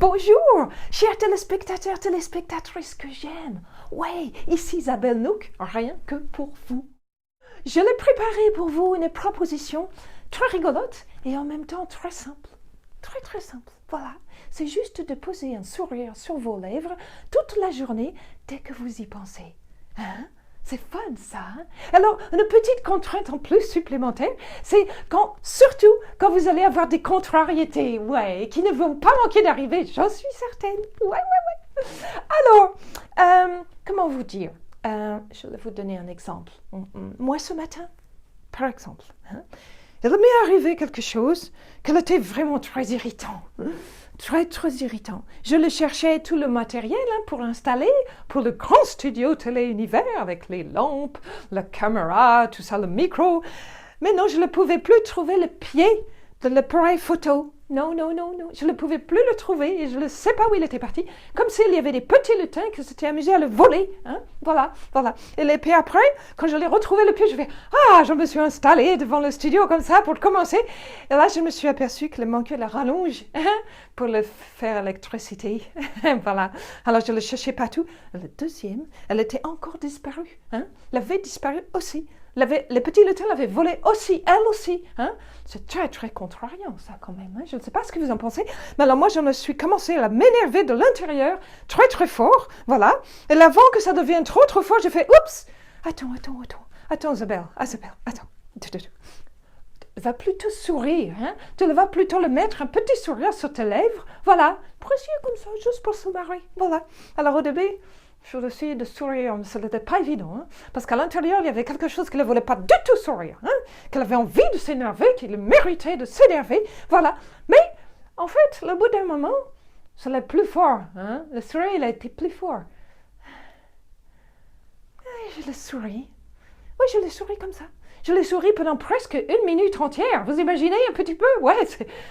Bonjour, chers téléspectateurs, téléspectatrices que j'aime. Ouais, ici Isabelle Nook, rien que pour vous. Je l'ai préparé pour vous une proposition très rigolote et en même temps très simple. Très simple, voilà. C'est juste de poser un sourire sur vos lèvres toute la journée dès que vous y pensez. Hein? C'est fun ça, hein? Alors, une petite contrainte en plus supplémentaire, c'est surtout quand vous allez avoir des contrariétés, ouais, qui ne vont pas manquer d'arriver, j'en suis certaine. Ouais. Alors, comment vous dire? Je vais vous donner un exemple. Moi, ce matin, par exemple, hein, il m'est arrivé quelque chose qui était vraiment très irritant. Très irritant. Je le cherchais tout le matériel pour l'installer pour le grand studio Télé Univers avec les lampes, la caméra, tout ça, le micro. Mais non, je ne pouvais plus trouver le pied de l'appareil photo. Non. Je ne pouvais plus le trouver et je ne sais pas où il était parti. Comme s'il y avait des petits lutins qui s'étaient amusés à le voler. Hein? Voilà. Et puis après, quand je l'ai retrouvé le pied, je fais « Ah, je me suis installée devant le studio comme ça pour commencer. » Et là, je me suis aperçue qu'il manquait la rallonge pour le faire électricité. Voilà. Alors, je le cherchais partout. Le deuxième, elle était encore disparue. Hein? Elle avait disparu aussi. Les petits lutins l'avaient volé aussi, elle aussi. Hein? C'est très contrariant ça quand même. Hein? Je ne sais pas ce que vous en pensez. Mais alors moi, je me suis commencé à m'énerver de l'intérieur très fort. Voilà. Et avant que ça devienne trop fort, j'ai fait oups. Attends, Isabelle, attends. Va plutôt sourire. Hein? Tu vas plutôt le mettre un petit sourire sur tes lèvres. Voilà. Précieux comme ça, juste pour se marrer. Voilà. Alors au début, je essayais de sourire, mais ce n'était pas évident, hein, parce qu'à l'intérieur, il y avait quelque chose qui ne voulait pas du tout sourire, hein, qu'elle avait envie de s'énerver, qu'il méritait de s'énerver, voilà. Mais, en fait, au bout d'un moment, ça allait plus fort, hein, le sourire, il a été plus fort. Et je le souris. Oui, je le souris comme ça. Je l'ai souri pendant presque 1 minute entière. Vous imaginez un petit peu? Ouais,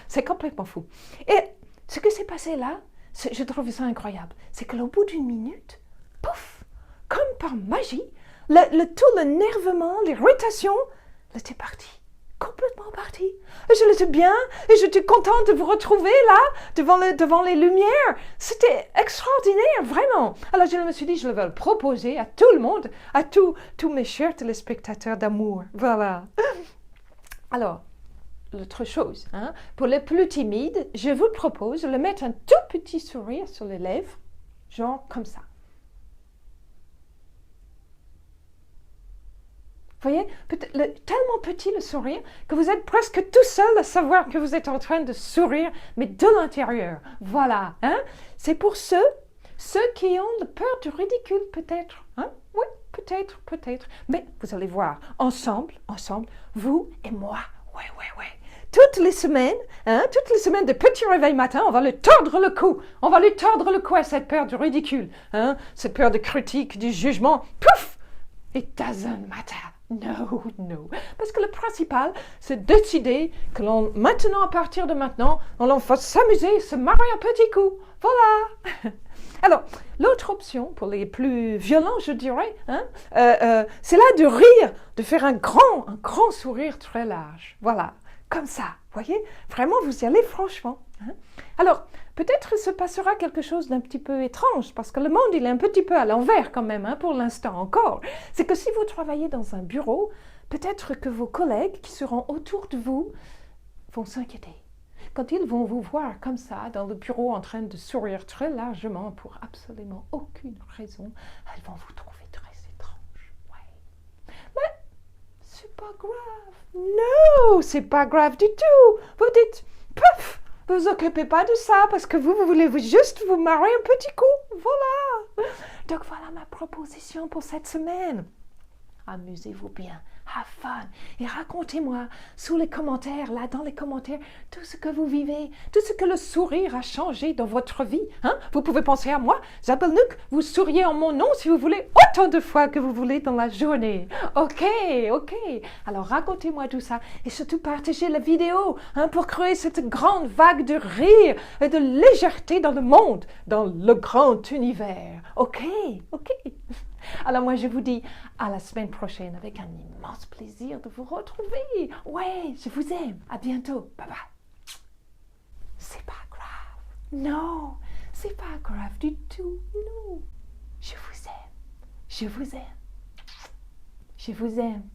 c'est complètement fou. Et ce qui s'est passé là, je trouve ça incroyable, c'est qu'au bout d'1 minute, pouf, comme par magie, tout l'énervement, l'irritation, était parti, complètement parti. Et je l'étais bien, et j'étais contente de vous retrouver là, devant les lumières. C'était extraordinaire, vraiment. Alors je me suis dit, je vais le proposer à tout le monde, à tous mes chers téléspectateurs d'amour. Voilà. Alors, l'autre chose, hein, pour les plus timides, je vous propose de mettre un tout petit sourire sur les lèvres, genre comme ça. Vous voyez, tellement petit le sourire que vous êtes presque tout seul à savoir que vous êtes en train de sourire, mais de l'intérieur. Voilà. Hein? C'est pour ceux qui ont peur du ridicule, peut-être. Hein? Oui, peut-être. Mais vous allez voir, ensemble, vous et moi. Ouais. Toutes les semaines de petit réveil matin, on va lui tordre le cou. On va lui tordre le cou à cette peur du ridicule. Hein? Cette peur de critique, du jugement. Pouf! It doesn't matter. No. Parce que le principal, c'est décider que maintenant, à partir de maintenant, on va s'amuser, se marrer un petit coup. Voilà. Alors, l'autre option, pour les plus violents, je dirais, hein, c'est là de rire, de faire un grand sourire très large. Voilà, comme ça, voyez? Vraiment, vous y allez franchement. Hein? Alors, peut-être se passera quelque chose d'un petit peu étrange, parce que le monde, il est un petit peu à l'envers quand même, hein, pour l'instant encore. C'est que si vous travaillez dans un bureau, peut-être que vos collègues qui seront autour de vous vont s'inquiéter. Quand ils vont vous voir comme ça, dans le bureau, en train de sourire très largement pour absolument aucune raison, elles vont vous trouver très étrange. Ouais. Mais c'est pas grave. Non, c'est pas grave du tout. Vous dites, pouf! Ne vous occupez pas de ça parce que vous voulez juste vous marrer un petit coup. Voilà. Donc voilà ma proposition pour cette semaine. Amusez-vous bien, have fun et racontez-moi sous les commentaires, là dans les commentaires, tout ce que vous vivez, tout ce que le sourire a changé dans votre vie. Hein? Vous pouvez penser à moi, Isabelle Nook, vous souriez en mon nom si vous voulez autant de fois que vous voulez dans la journée. Ok. Alors racontez-moi tout ça et surtout partagez la vidéo pour créer cette grande vague de rire et de légèreté dans le monde, dans le grand univers. Ok. Alors moi je vous dis à la semaine prochaine avec un immense plaisir de vous retrouver. Ouais, je vous aime. À bientôt. Bye bye. C'est pas grave. Non, c'est pas grave du tout. Non. Je vous aime. Je vous aime. Je vous aime.